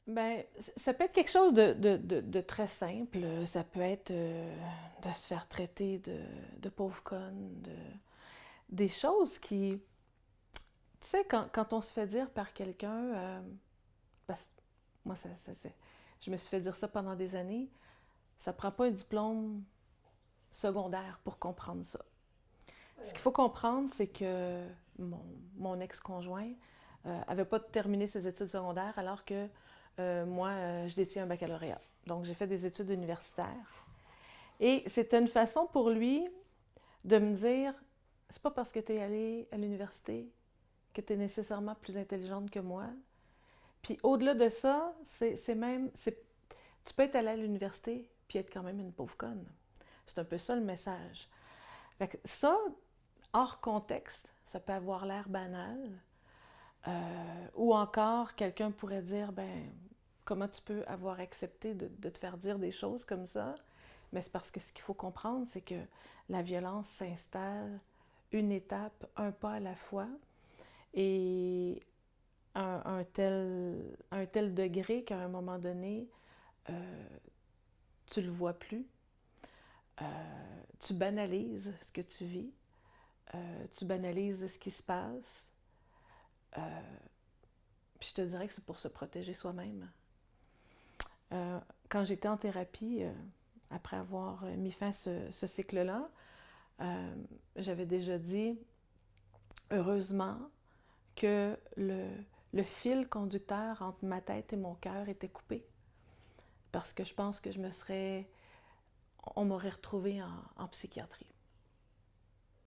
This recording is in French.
Ben, ça peut être quelque chose de très simple. Ça peut être de se faire traiter de pauvre conne, des choses qui... Tu sais, quand on se fait dire par quelqu'un... parce que moi, je me suis fait dire ça pendant des années. Ça prend pas un diplôme secondaire pour comprendre ça. Ce qu'il faut comprendre, c'est que mon, mon ex-conjoint avait pas terminé ses études secondaires alors que moi, je détiens un baccalauréat. Donc, j'ai fait des études universitaires. Et c'était une façon pour lui de me dire, c'est pas parce que tu es allé à l'université que tu es nécessairement plus intelligente que moi. Puis au-delà de ça, tu peux être allé à l'université puis être quand même une pauvre conne. C'est un peu ça le message. Fait que ça, hors contexte, ça peut avoir l'air banal. Ou encore, quelqu'un pourrait dire, ben, comment tu peux avoir accepté de te faire dire des choses comme ça? Mais c'est parce que ce qu'il faut comprendre, c'est que la violence s'installe une étape, un pas à la fois, et un tel degré qu'à un moment donné, euh, tu le vois plus. Euh, Tu banalises ce que tu vis, tu banalises ce qui se passe. Euh, Puis je te dirais que c'est pour se protéger soi-même. Quand j'étais en thérapie, après avoir mis fin à ce cycle-là, euh, j'avais déjà dit, heureusement, que le fil conducteur entre ma tête et mon cœur était coupé. Parce que je pense que on m'aurait retrouvée en psychiatrie.